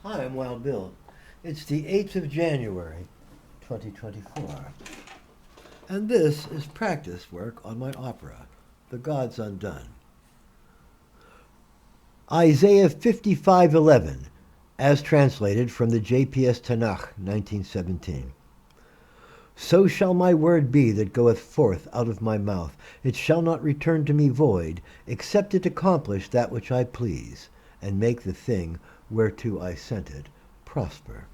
Hi, I'm Wild Bill. It's the 8th of January, 2024. And this is practice work on my opera, The Gods Undone. Isaiah 55:11, as translated from the JPS Tanakh, 1917. So shall my word be that goeth forth out of my mouth. It shall not return to me void, except it accomplish that which I please, and make the thing whereto I sent it prosper.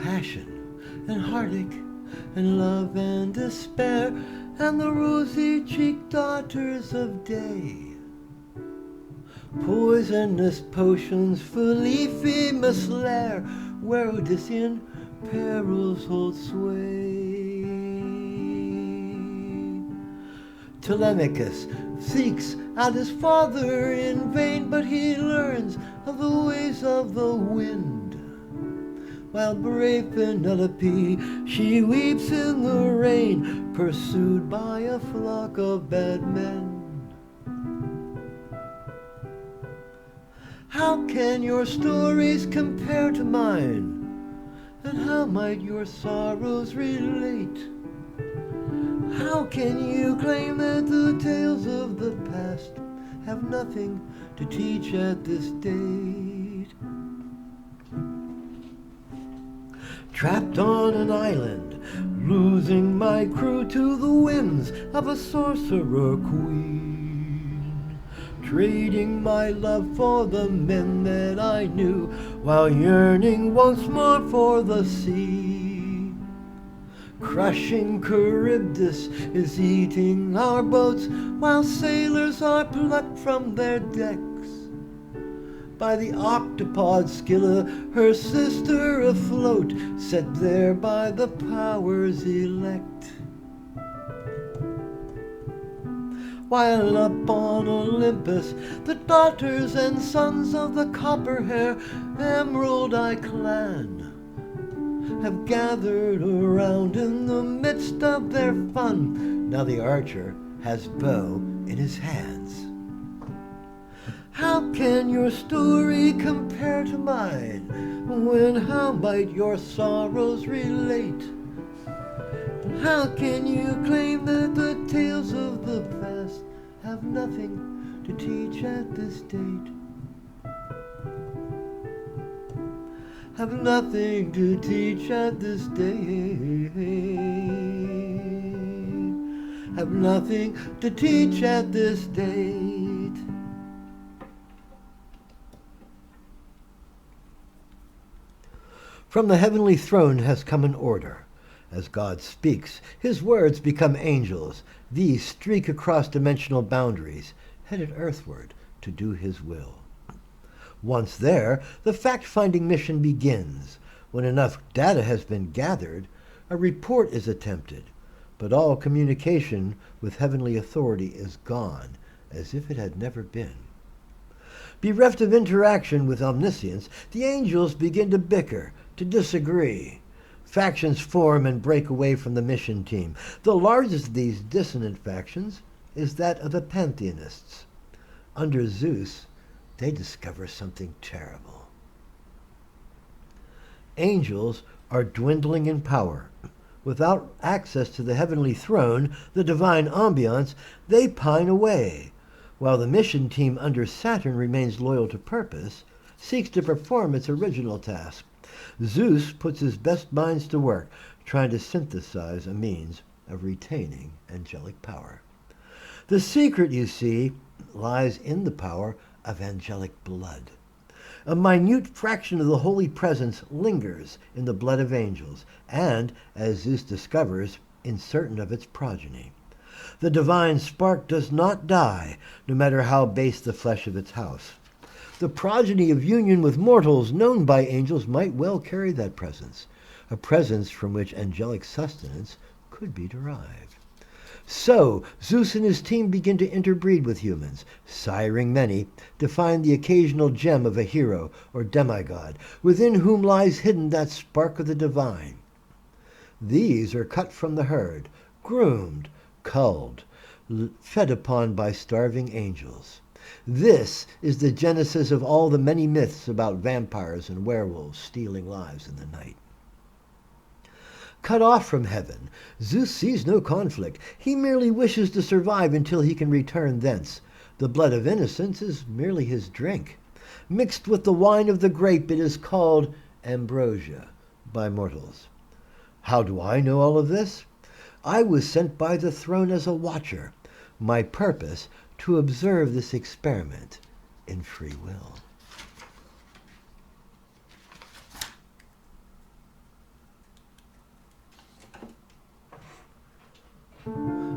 Passion and heartache and love and despair and the rosy-cheeked daughters of day. Poisonous potions for leafy mislair, where Odyssean perils hold sway. Telemachus seeks out his father in vain, but he learns of the ways of the wind. While brave Penelope, she weeps in the rain, pursued by a flock of bad men. How can your stories compare to mine? And how might your sorrows relate? How can you claim that the tales of the past have nothing to teach at this date? Trapped on an island, losing my crew to the whims of a sorcerer queen, trading my love for the men that I knew, while yearning once more for the sea. Crushing Charybdis is eating our boats, while sailors are plucked from their decks by the octopod Scylla, her sister afloat, set there by the powers elect. While up on Olympus, the daughters and sons of the copper-hair emerald-eye clan have gathered around in the midst of their fun. Now the archer has bow in his hands. How can your story compare to mine? When how might your sorrows relate? How can you claim that the tales of the past have nothing to teach at this date? Have nothing to teach at this date. Have nothing to teach at this date. From the heavenly throne has come an order. As God speaks, his words become angels. These streak across dimensional boundaries, headed earthward to do his will. Once there, the fact-finding mission begins. When enough data has been gathered, a report is attempted, but all communication with heavenly authority is gone, as if it had never been. Bereft of interaction with omniscience, the angels begin to bicker, to disagree. Factions form and break away from the mission team. The largest of these dissonant factions is that of the pantheonists. Under Zeus, they discover something terrible. Angels are dwindling in power. Without access to the heavenly throne, the divine ambiance, they pine away, while the mission team under Saturn remains loyal to purpose, seeks to perform its original task. Zeus puts his best minds to work, trying to synthesize a means of retaining angelic power. The secret, you see, lies in the power of angelic blood. A minute fraction of the holy presence lingers in the blood of angels, and, as Zeus discovers, in certain of its progeny. The divine spark does not die, no matter how base the flesh of its house. The progeny of union with mortals known by angels might well carry that presence, a presence from which angelic sustenance could be derived. So Zeus and his team begin to interbreed with humans, siring many, to find the occasional gem of a hero or demigod, within whom lies hidden that spark of the divine. These are cut from the herd, groomed, culled, fed upon by starving angels. This is the genesis of all the many myths about vampires and werewolves stealing lives in the night. Cut off from heaven, Zeus sees no conflict. He merely wishes to survive until he can return thence. The blood of innocence is merely his drink. Mixed with the wine of the grape, it is called ambrosia by mortals. How do I know all of this? I was sent by the throne as a watcher. My purpose, to observe this experiment in free will.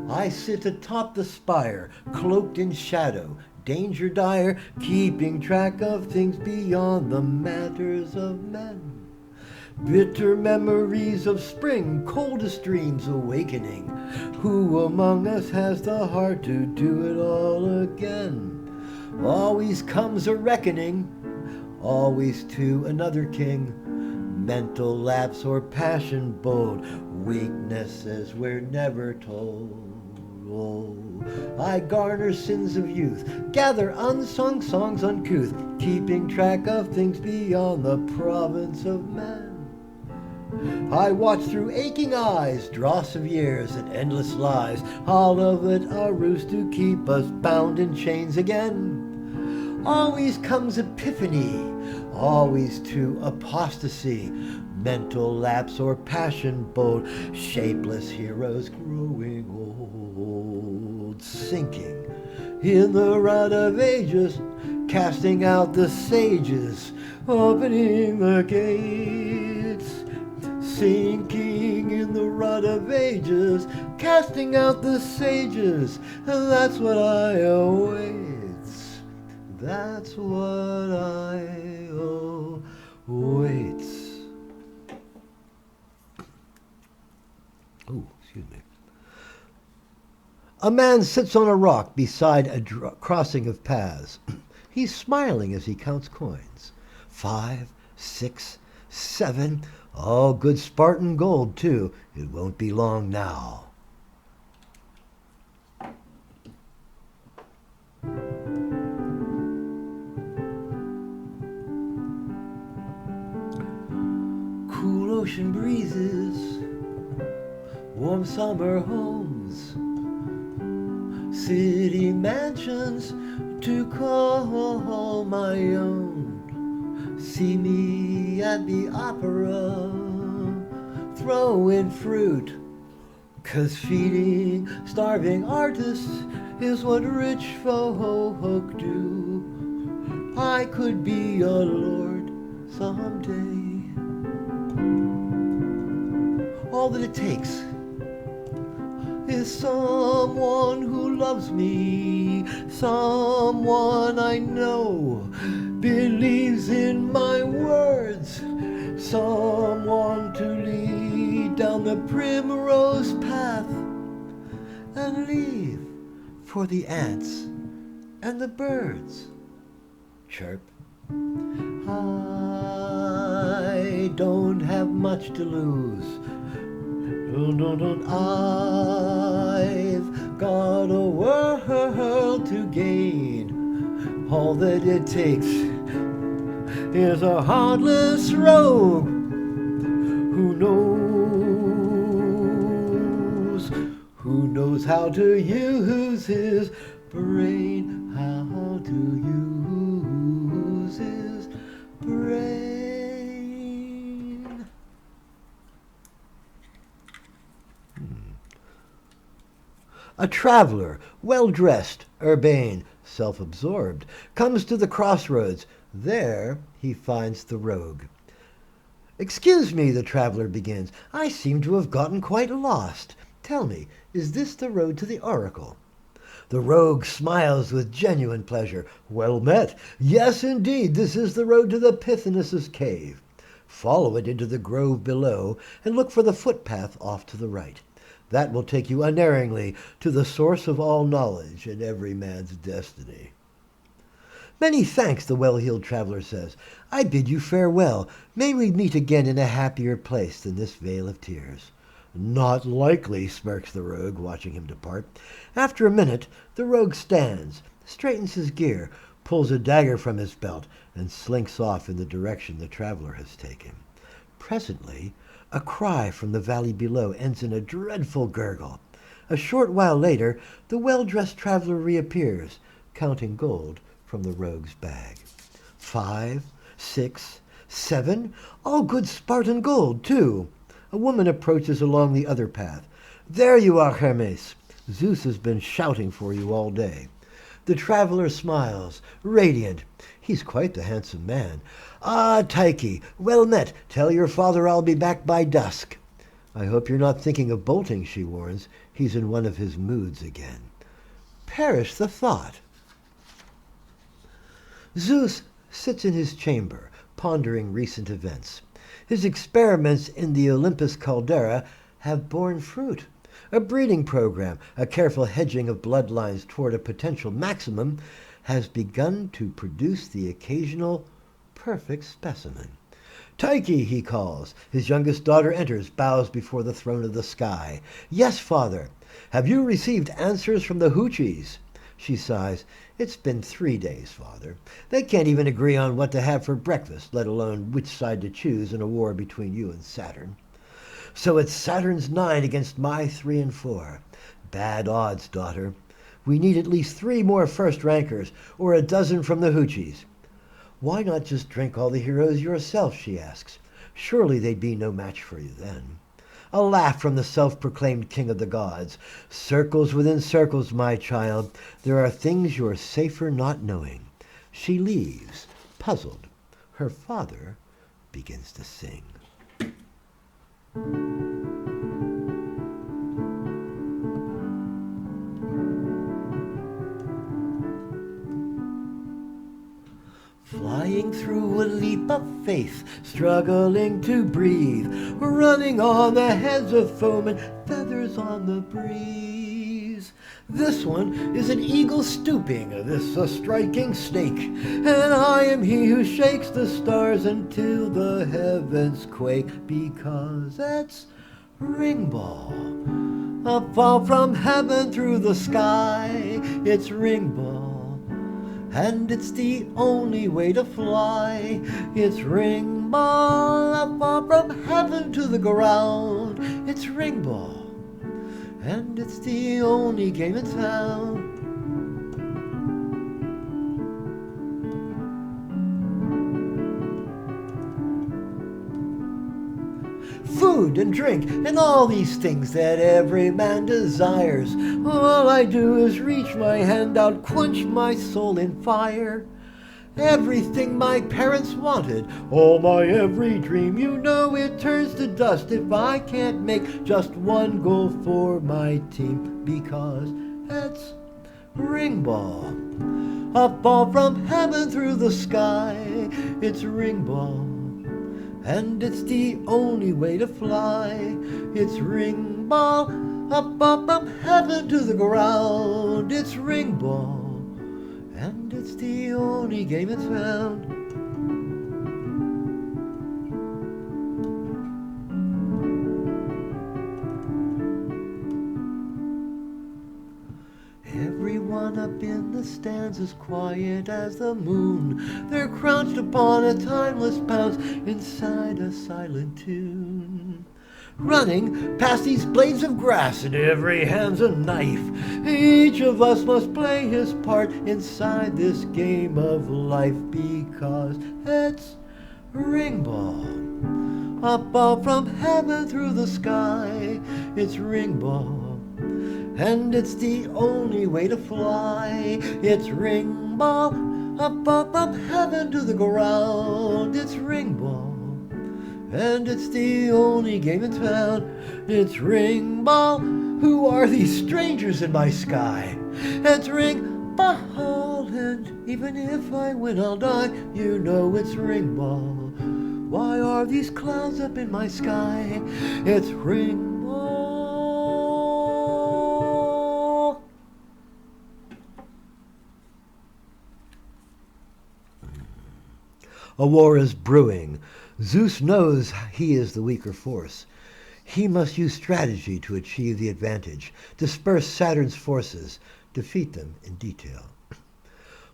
I sit atop the spire, cloaked in shadow, danger dire, keeping track of things beyond the matters of men. Bitter memories of spring, coldest dreams awakening. Who among us has the heart to do it all again? Always comes a reckoning, always to another king. Mental lapse or passion bold, weaknesses we're never told. Oh, I garner sins of youth, gather unsung songs uncouth, keeping track of things beyond the province of man. I watch through aching eyes, dross of years and endless lies, all of it a ruse to keep us bound in chains again. Always comes epiphany, always to apostasy, mental lapse or passion bold, shapeless heroes growing old, sinking in the Rut of Ages, casting out the sages, opening the gates. Sinking in the Rut of Ages, casting out the sages, and that's what I await. That's what I await. Oh, excuse me. A man sits on a rock beside a crossing of paths. He's smiling as he counts coins. 5, 6, 7. All good Spartan gold, too. It won't be long now. Cool ocean breezes, warm summer homes, city mansions to call my own. See me at the opera, throwing fruit, 'cause feeding starving artists is what rich folk do. I could be a lord someday. All that it takes is someone who loves me, someone I know believes in my words, someone to lead down the primrose path and leave for the ants and the birds. Chirp. I don't have much to lose. I've got a world to gain. All that it takes is a heartless rogue who knows how to use his brain, how to use his brain. A traveler, well-dressed, urbane, self-absorbed, comes to the crossroads. There he finds the rogue. "Excuse me," the traveler begins. "I seem to have gotten quite lost. Tell me, is this the road to the oracle?" The rogue smiles with genuine pleasure. "Well met. Yes, indeed, this is the road to the Pythoness's cave. Follow it into the grove below, and look for the footpath off to the right. That will take you unerringly to the source of all knowledge and every man's destiny. Many thanks, the well-heeled traveler says. I bid you farewell. May we meet again in a happier place than this vale of tears. Not likely, smirks the rogue, watching him depart. After a minute, the rogue stands, straightens his gear, pulls a dagger from his belt, and slinks off in the direction the traveler has taken. Presently, a cry from the valley below ends in a dreadful gurgle. A short while later, the well-dressed traveler reappears, counting gold from the rogue's bag. 5, 6, 7, all good Spartan gold, too. A woman approaches along the other path. There you are, Hermes. Zeus has been shouting for you all day. The traveler smiles, radiant. He's quite the handsome man. Ah, Tyche, well met. Tell your father I'll be back by dusk. I hope you're not thinking of bolting, she warns. He's in one of his moods again. Perish the thought. Zeus sits in his chamber, pondering recent events. His experiments in the Olympus caldera have borne fruit. A breeding program, a careful hedging of bloodlines toward a potential maximum, has begun to produce the occasional perfect specimen. Tyche, he calls. His youngest daughter enters, bows before the throne of the sky. Yes, father. Have you received answers from the Hoochies? She sighs. It's been 3 days, father. They can't even agree on what to have for breakfast, let alone which side to choose in a war between you and Saturn. So it's Saturn's 9 against my 3 and 4. Bad odds, daughter. We need at least 3 more first rankers, or a dozen from the Hoochies. Why not just drink all the heroes yourself, she asks. Surely they'd be no match for you then. A laugh from the self-proclaimed king of the gods. Circles within circles, my child. There are things you're safer not knowing. She leaves, puzzled. Her father begins to sing. Flying through a leap of faith, struggling to breathe, running on the heads of foemen, feathers on the breeze. This one is an eagle stooping, this a striking snake, and I am he who shakes the stars until the heavens quake, because that's RingBall. A fall from heaven through the sky, it's RingBall. And it's the only way to fly. It's RingBall, a fall from heaven to the ground. It's RingBall, and it's the only game in town. Food and drink and all these things that every man desires. All I do is reach my hand out, quench my soul in fire. Everything my parents wanted, all my every dream, you know it turns to dust if I can't make just one goal for my team, because that's RingBall. A fall from heaven through the sky, it's RingBall. And it's the only way to fly. It's RingBall, up, up from heaven to the ground. It's RingBall, and it's the only game it's found. Everyone up in the stands as quiet as the moon. They're crouched upon a timeless pounce inside a silent tune. Running past these blades of grass, and every hand's a knife. Each of us must play his part inside this game of life, because it's RingBall. Up all from heaven through the sky, it's RingBall. And it's the only way to fly. It's RingBall, up, up, up heaven to the ground. It's RingBall, and it's the only game in town. It's RingBall. Who are these strangers in my sky? It's RingBall, and even if I win, I'll die. You know it's RingBall. Why are these clouds up in my sky? It's RingBall. A war is brewing. Zeus knows he is the weaker force. He must use strategy to achieve the advantage, disperse Saturn's forces, defeat them in detail.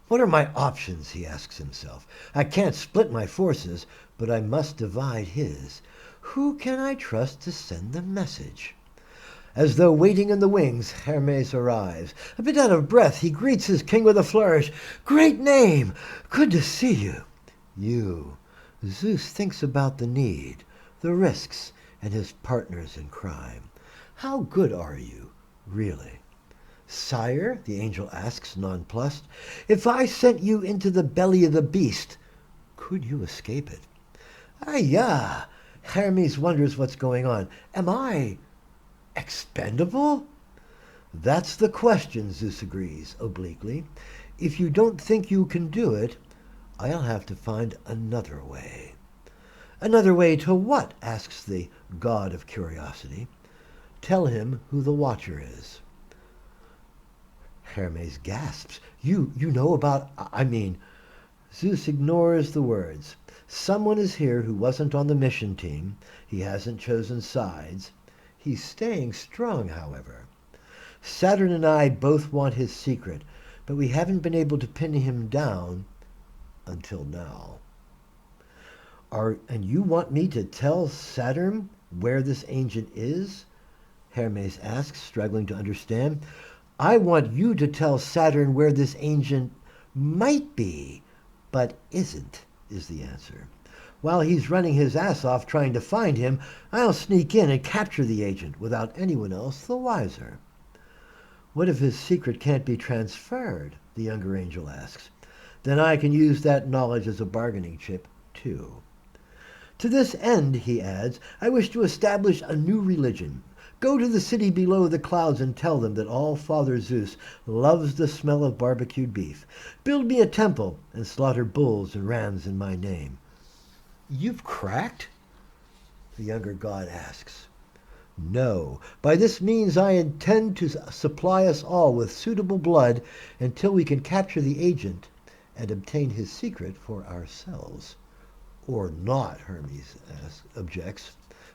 What are my options, he asks himself. I can't split my forces, but I must divide his. Who can I trust to send the message? As though waiting in the wings, Hermes arrives. A bit out of breath, he greets his king with a flourish. Great name! Good to see you. You. Zeus thinks about the need, the risks, and his partners in crime. How good are you, really? Sire, the angel asks, nonplussed, if I sent you into the belly of the beast, could you escape it? Ah, Hermes wonders what's going on. Am I expendable? That's the question, Zeus agrees, obliquely. If you don't think you can do it, I'll have to find another way. Another way to what? Asks the god of curiosity. Tell him who the watcher is. Hermes gasps. You know about, Zeus ignores the words. Someone is here who wasn't on the mission team. He hasn't chosen sides. He's staying strong, however. Saturn and I both want his secret, but we haven't been able to pin him down until now. And you want me to tell Saturn where this ancient is? Hermes asks, struggling to understand. I want you to tell Saturn where this ancient might be, but isn't, is the answer. While he's running his ass off trying to find him, I'll sneak in and capture the agent without anyone else the wiser. What if his secret can't be transferred? The younger angel asks. Then I can use that knowledge as a bargaining chip, too. To this end, he adds, I wish to establish a new religion. Go to the city below the clouds and tell them that All-Father Zeus loves the smell of barbecued beef. Build me a temple and slaughter bulls and rams in my name. You've cracked? The younger god asks. No. By this means I intend to supply us all with suitable blood until we can capture the agent and obtain his secret for ourselves. Or not, Hermes objects.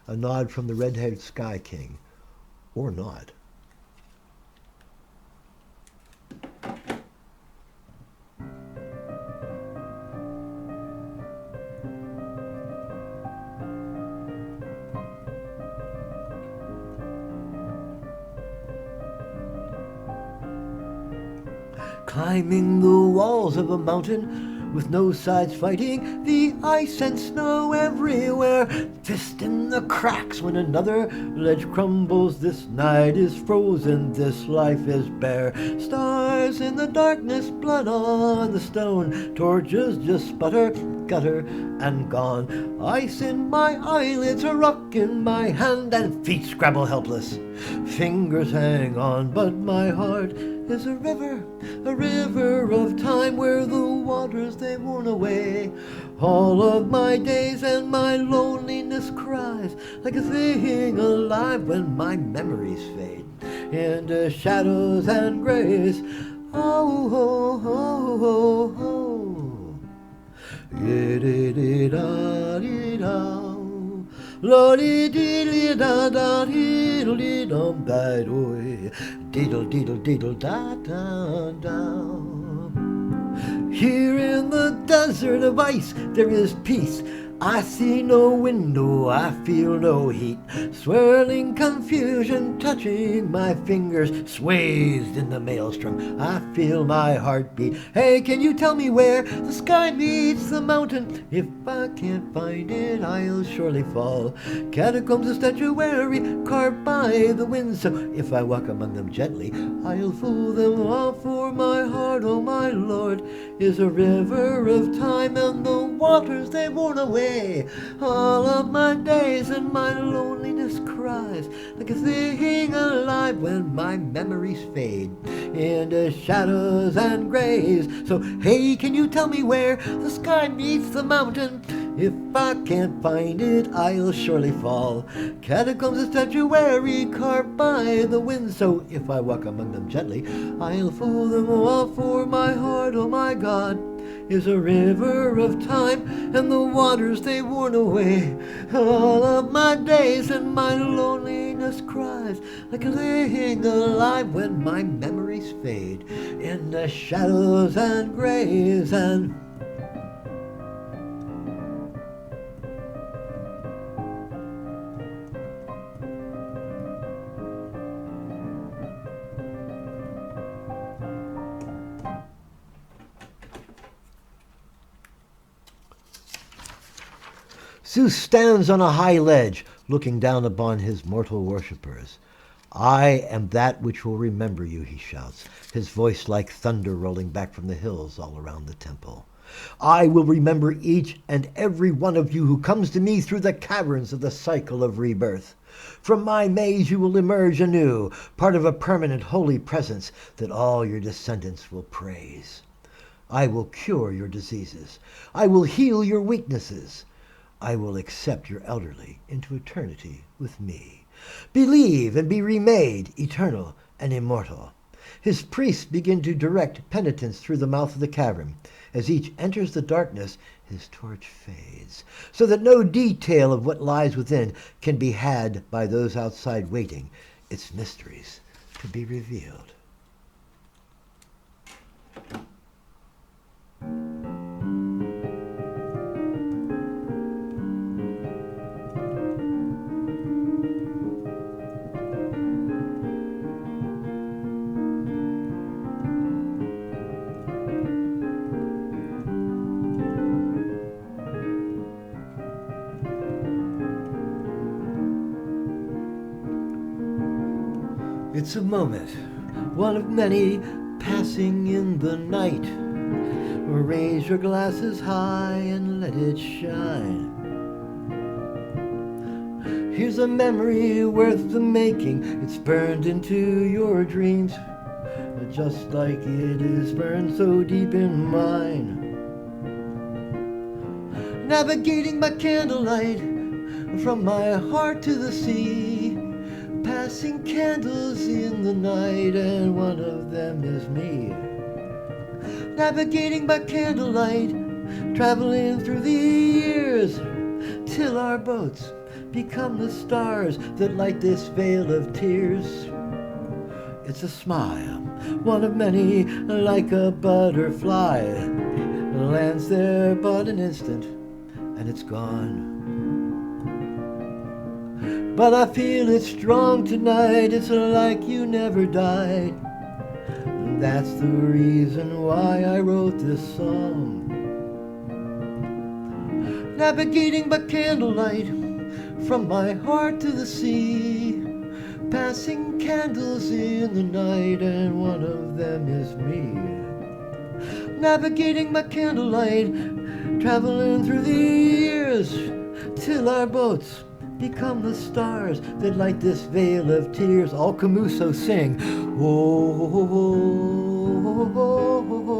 A nod from the red-haired Sky King. Or not. Climbing the walls of a mountain with no sides fighting, the ice and snow everywhere, fist in the cracks when another ledge crumbles. This night is frozen, this life is bare. Stars in the darkness, blood on the stone, torches just sputter, gutter, and gone. Ice in my eyelids, a rock in my hand, and feet scrabble helpless. Fingers hang on, but my heart is a river of time where the waters they worn away. All of my days and my loneliness cries like a thing alive when my memories fade into shadows and grays. Oh, oh, oh, oh, oh. Yiddy-dee-da-dee-da. Lo-dee-dee-dee-da-da-dee-dee-dum-ba-doy. Diddle-diddle-diddle-da-da-da. Here in the desert of ice there is peace. I see no window, I feel no heat. Swirling confusion touching my fingers, swathed in the maelstrom, I feel my heart beat. Hey, can you tell me where the sky meets the mountain? If I can't find it, I'll surely fall. Catacombs of statuary carved by the wind, so if I walk among them gently, I'll fool them all. For my heart, oh my Lord, is a river of time, and the waters they've worn away. All of my days and my loneliness cries like a thing alive when my memories fade into shadows and grays. So hey, can you tell me where the sky meets the mountain? If I can't find it, I'll surely fall. Catacombs of statuary carved by the wind, so if I walk among them gently, I'll fool them all. For my heart, oh my God, is a river of time, and the waters they worn away. All of my days and my loneliness cries, like a laying alive when my memories fade in the shadows and grays and Zeus stands on a high ledge, looking down upon his mortal worshippers. I am that which will remember you, he shouts, his voice like thunder rolling back from the hills all around the temple. I will remember each and every one of you who comes to me through the caverns of the cycle of rebirth. From my maze you will emerge anew, part of a permanent holy presence that all your descendants will praise. I will cure your diseases. I will heal your weaknesses. I will accept your elderly into eternity with me. Believe and be remade eternal and immortal. His priests begin to direct penitents through the mouth of the cavern. As each enters the darkness, his torch fades, so that no detail of what lies within can be had by those outside waiting, its mysteries to be revealed. It's a moment, one of many, passing in the night. Raise your glasses high and let it shine. Here's a memory worth the making. It's burned into your dreams, just like it is burned so deep in mine. Navigating by candlelight, from my heart to the sea, passing candles in the night, and one of them is me. Navigating by candlelight, traveling through the years, till our boats become the stars that light this veil of tears. It's a smile, one of many, like a butterfly, lands there but an instant, and it's gone. But I feel it's strong tonight, it's like you never died. And that's the reason why I wrote this song. Navigating by candlelight, from my heart to the sea, passing candles in the night, and one of them is me. Navigating by candlelight, traveling through the years, till our boats become the stars that light this veil of tears. All Camuso sing. Oh, oh, oh, oh, oh,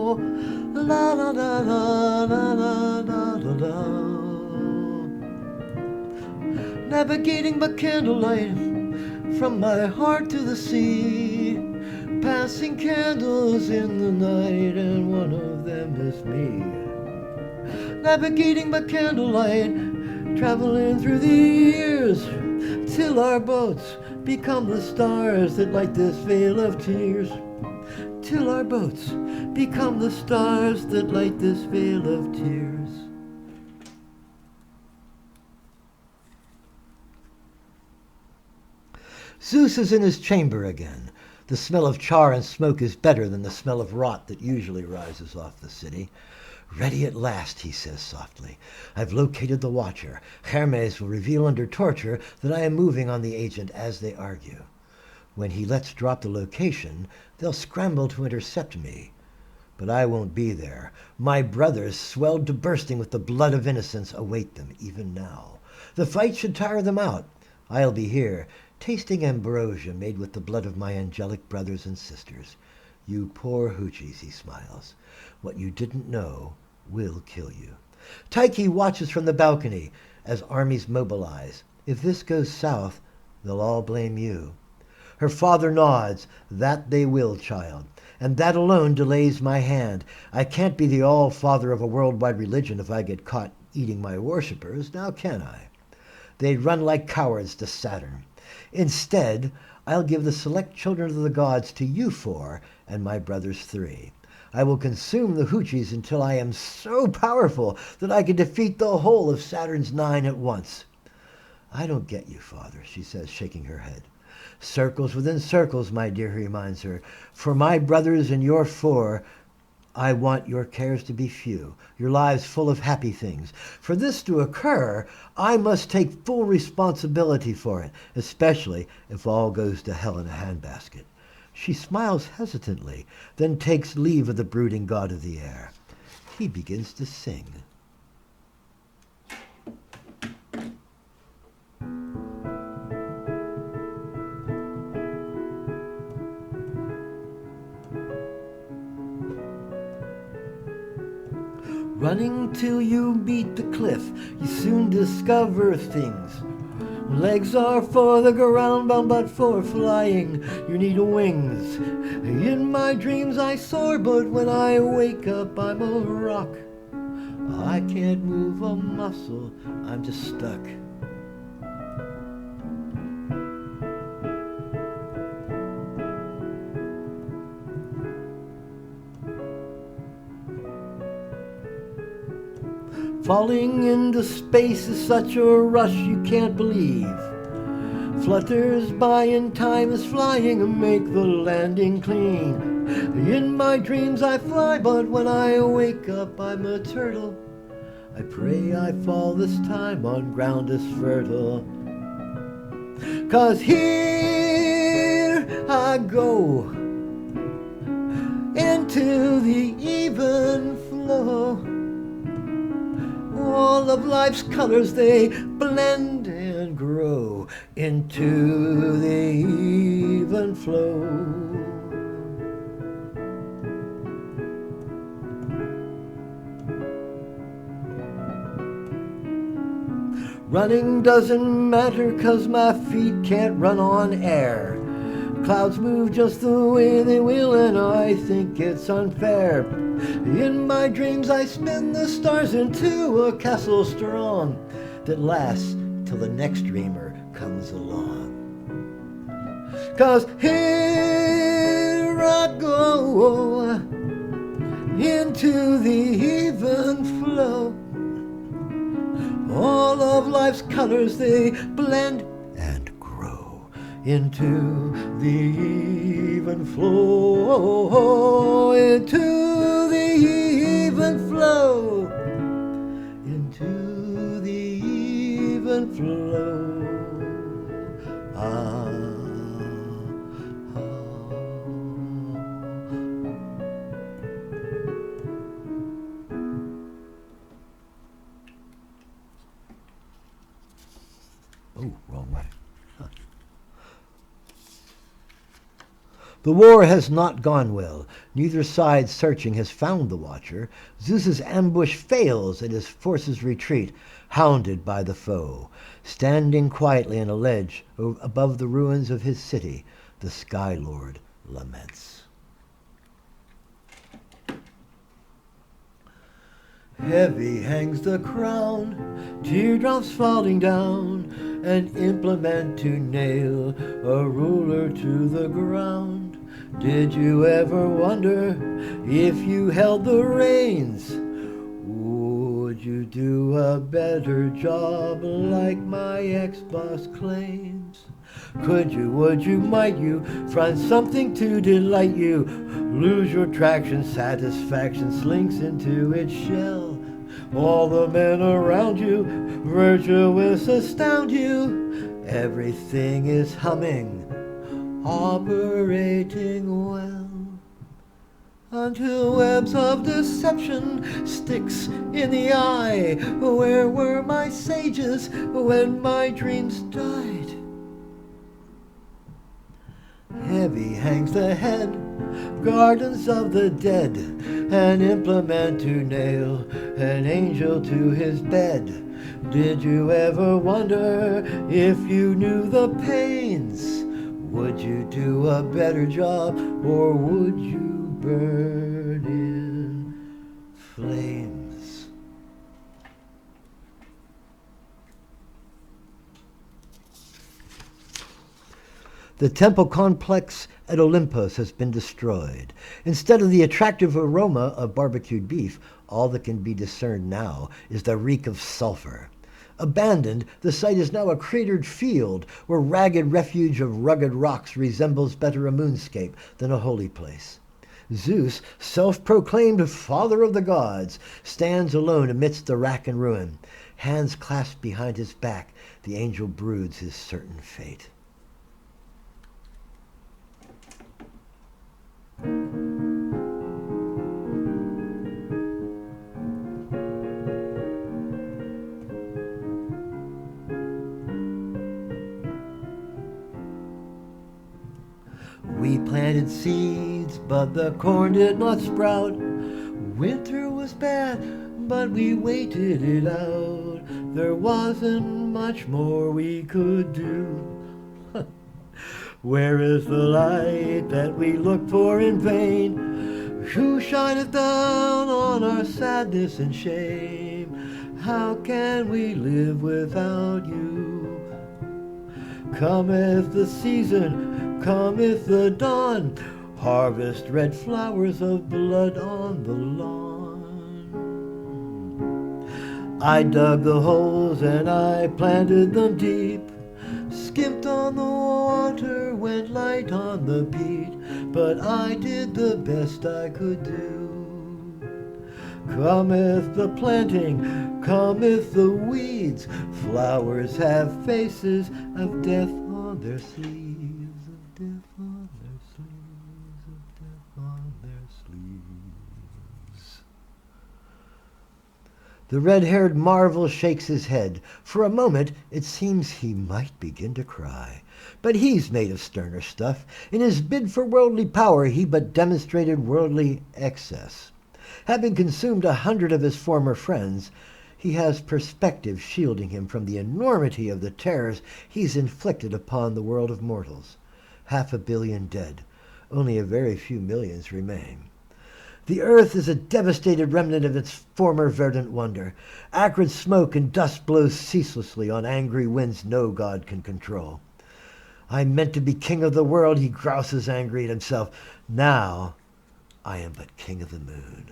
oh, la la la la la la la la. Navigating by candlelight, from my heart to the sea, passing candles in the night, and one of them is me. Navigating by candlelight, traveling through the years, till our boats become the stars that light this veil of tears. Till our boats become the stars that light this veil of tears. Zeus is in his chamber again. The smell of char and smoke is better than the smell of rot that usually rises off the city. Ready at last, he says softly. I've located the Watcher. Hermes will reveal under torture that I am moving on the agent as they argue. When he lets drop the location, they'll scramble to intercept me. But I won't be there. My brothers, swelled to bursting with the blood of innocence, await them even now. The fight should tire them out. I'll be here, tasting ambrosia made with the blood of my angelic brothers and sisters. You poor hoochies, he smiles. What you didn't know will kill you. Tyche watches from the balcony as armies mobilize. If this goes south, they'll all blame you. Her father nods. That they will, child. And that alone delays my hand. I can't be the all-father of a worldwide religion if I get caught eating my worshippers, now can I? They'd run like cowards to Saturn. Instead, I'll give the select children of the gods to you four and my brothers three. I will consume the Hoochis until I am so powerful that I can defeat the whole of Saturn's 9 at once. I don't get you, Father, she says, shaking her head. Circles within circles, my dear, he reminds her. For my brothers and your four, I want your cares to be few, your lives full of happy things. For this to occur, I must take full responsibility for it, especially if all goes to hell in a handbasket. She smiles hesitantly, then takes leave of the brooding god of the air. He begins to sing. Running till you beat the cliff, you soon discover things. Legs are for the ground bound, but for flying you need wings. In my dreams I soar, but when I wake up I'm a rock. I can't move a muscle, I'm just stuck. Falling into space is such a rush you can't believe. Flutters by and time is flying and make the landing clean. In my dreams I fly, but when I wake up I'm a turtle. I pray I fall this time on ground as fertile. 'Cause here I go into the even flow. All of life's colors, they blend and grow into the even flow. Running doesn't matter 'cause my feet can't run on air. Clouds move just the way they will and I think it's unfair. In my dreams I spin the stars into a castle strong that lasts till the next dreamer comes along. 'Cause here I go into the even flow. All of life's colors, they blend and grow into the even flow, into the even flow, into the even flow. Oh, wrong way. The war has not gone well. Neither side searching has found the watcher. Zeus's ambush fails and his forces retreat, hounded by the foe. Standing quietly on a ledge above the ruins of his city, the Sky Lord laments. Heavy hangs the crown, teardrops falling down, an implement to nail a ruler to the ground. Did you ever wonder if you held the reins? Would you do a better job like my ex-boss claims? Could you, would you, might you find something to delight you? Lose your traction, satisfaction slinks into its shell. All the men around you, virtuous astound you. Everything is humming, operating well. Until webs of deception sticks in the eye. Where were my sages when my dreams died? Heavy hangs the head, gardens of the dead, an implement to nail an angel to his bed. Did you ever wonder if you knew the pains? Would you do a better job, or would you burn in flames? The temple complex at Olympus has been destroyed. Instead of the attractive aroma of barbecued beef, all that can be discerned now is the reek of sulfur. Abandoned, the site is now a cratered field where ragged refuge of rugged rocks resembles better a moonscape than a holy place. Zeus, self-proclaimed father of the gods, stands alone amidst the rack and ruin. Hands clasped behind his back, the angel broods his certain fate. We planted seeds, but the corn did not sprout. Winter was bad, but we waited it out. There wasn't much more we could do. Where is the light that we looked for in vain? Who shineth down on our sadness and shame? How can we live without you? Cometh the season, cometh the dawn, harvest red flowers of blood on the lawn. I dug the holes and I planted them deep, skimped on the water, went light on the beat, but I did the best I could do. Cometh the planting, cometh the weeds, flowers have faces of death on their sleeves, of death on their sleeves, of death on their sleeves. The red-haired marvel shakes his head. For a moment it seems he might begin to cry. But he's made of sterner stuff. In his bid for worldly power he but demonstrated worldly excess. Having consumed 100 of his former friends, he has perspective shielding him from the enormity of the terrors he's inflicted upon the world of mortals. 500 million dead. Only a very few millions remain. The earth is a devastated remnant of its former verdant wonder. Acrid smoke and dust blows ceaselessly on angry winds no god can control. I meant to be king of the world, he grouses angry at himself. Now I am but king of the moon.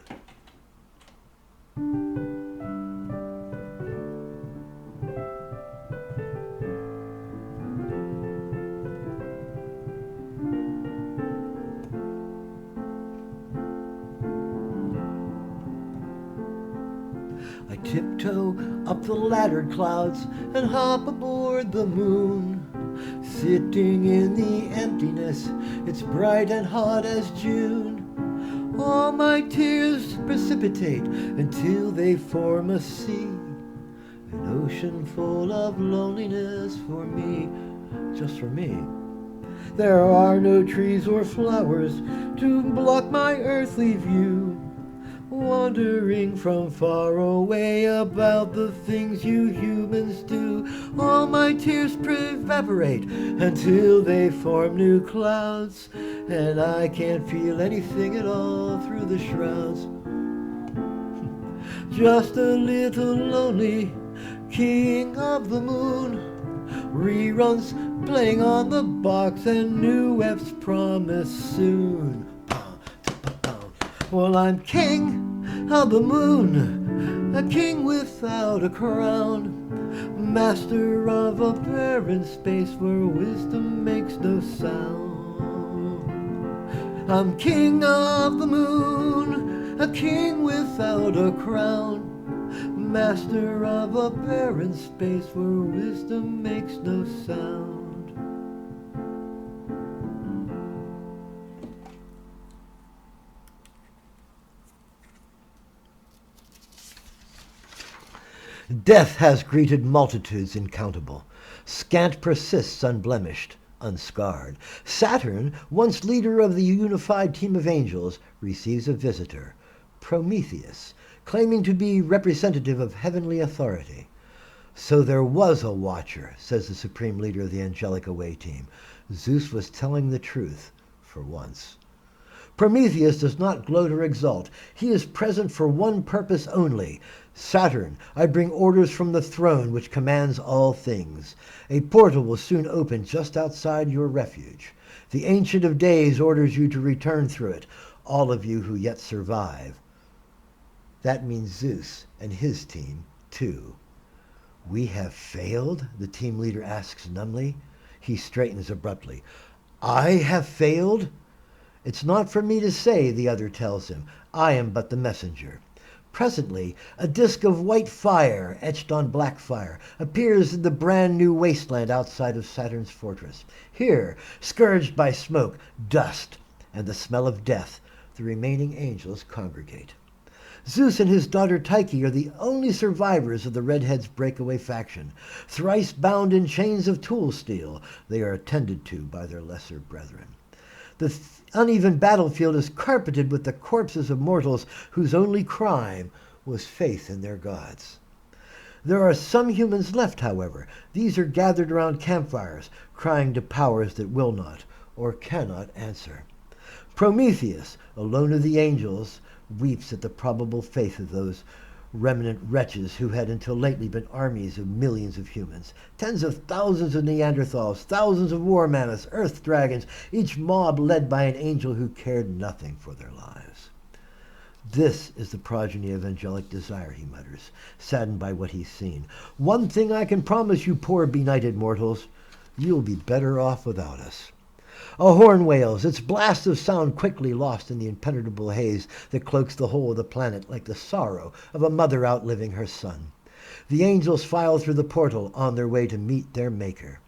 I tiptoe up the laddered clouds and hop aboard the moon. Sitting in the emptiness, it's bright and hot as June. All my tears precipitate until they form a sea, an ocean full of loneliness for me, just for me. There are no trees or flowers to block my earthly view, wandering from far away about the things you humans do. All my tears evaporate until they form new clouds, and I can't feel anything at all through the shrouds. Just a little lonely king of the moon, reruns playing on the box and new F's promised soon. Well, I'm king of the moon, a king without a crown, master of a barren space where wisdom makes no sound. I'm king of the moon, a king without a crown, master of a barren space where wisdom makes no sound. Death has greeted multitudes incountable. Scant persists unblemished. unscarred. Saturn, once leader of the unified team of angels, receives a visitor, Prometheus, claiming to be representative of heavenly authority. So there was a watcher, says the supreme leader of the angelic away team. Zeus was telling the truth, for once. Prometheus does not gloat or exult. He is present for one purpose only. Saturn, I bring orders from the throne which commands all things. A portal will soon open just outside your refuge. The Ancient of Days orders you to return through it, all of you who yet survive. That means Zeus and his team, too. We have failed? The team leader asks numbly. He straightens abruptly. I have failed? It's not for me to say, the other tells him. I am but the messenger. Presently, a disk of white fire, etched on black fire, appears in the brand new wasteland outside of Saturn's fortress. Here, scourged by smoke, dust, and the smell of death, the remaining angels congregate. Zeus and his daughter Tyche are the only survivors of the Redheads' breakaway faction. Thrice bound in chains of tool steel, they are attended to by their lesser brethren. The uneven battlefield is carpeted with the corpses of mortals whose only crime was faith in their gods. There are some humans left, however. These are gathered around campfires, crying to powers that will not or cannot answer. Prometheus, alone of the angels, weeps at the probable faith of those remnant wretches who had until lately been armies of millions of humans, tens of thousands of Neanderthals, thousands of war mammoths, earth dragons, each mob led by an angel who cared nothing for their lives. This is the progeny of angelic desire, he mutters, saddened by what he's seen. One thing I can promise you, poor benighted mortals, you'll be better off without us. A horn wails, its blast of sound quickly lost in the impenetrable haze that cloaks the whole of the planet like the sorrow of a mother outliving her son. The angels file through the portal on their way to meet their maker.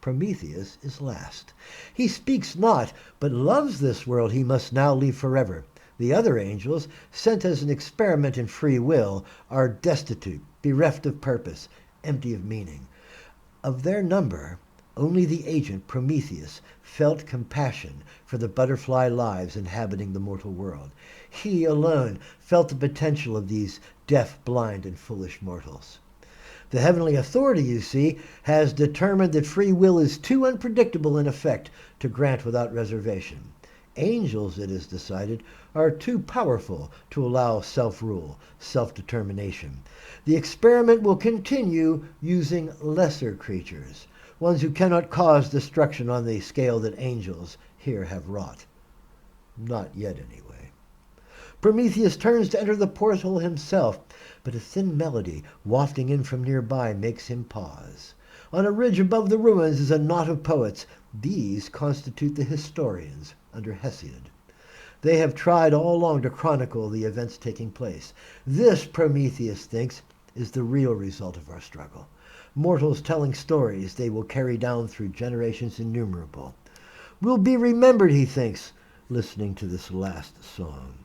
Prometheus is last. He speaks not, but loves this world he must now leave forever. The other angels, sent as an experiment in free will, are destitute, bereft of purpose, empty of meaning. Of their number, only the agent Prometheus felt compassion for the butterfly lives inhabiting the mortal world. He alone felt the potential of these deaf, blind, and foolish mortals. The heavenly authority, you see, has determined that free will is too unpredictable in effect to grant without reservation. Angels, it is decided, are too powerful to allow self-rule, self-determination. The experiment will continue using lesser creatures, ones who cannot cause destruction on the scale that angels here have wrought. Not yet, anyway. Prometheus turns to enter the portal himself, but a thin melody wafting in from nearby makes him pause. On a ridge above the ruins is a knot of poets. These constitute the historians under Hesiod. They have tried all along to chronicle the events taking place. This, Prometheus thinks, is the real result of our struggle. Mortals telling stories they will carry down through generations innumerable. Will be remembered, he thinks, listening to this last song.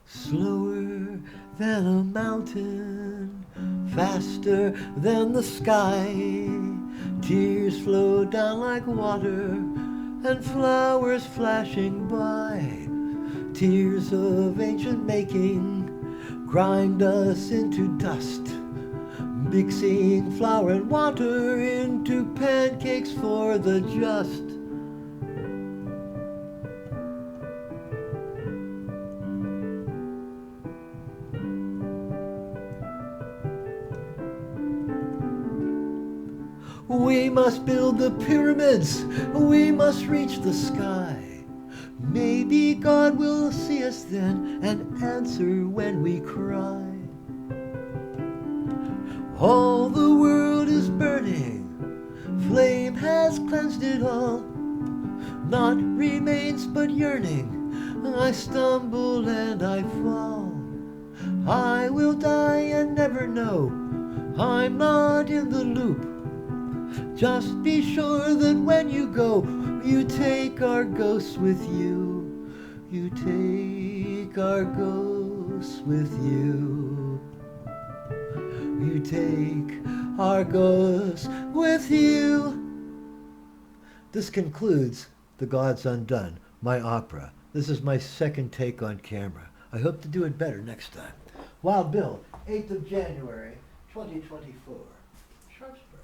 Slower than a mountain, faster than the sky, tears flow down like water and flowers flashing by. Tears of ancient making grind us into dust, mixing flour and water into pancakes for the just. We must build the pyramids, we must reach the sky. Maybe God will see us then and answer when we cry. All the world is burning, flame has cleansed it all. Naught remains but yearning, I stumble and I fall. I will die and never know, I'm not in the loop. Just be sure that when you go, you take our ghosts with you. You take our ghosts with you. You take heart goes with you. This concludes The Gods Undone, my opera. This is my second take on camera. I hope to do it better next time. Wild Bill, 8th of January, 2024, Sharpsburg.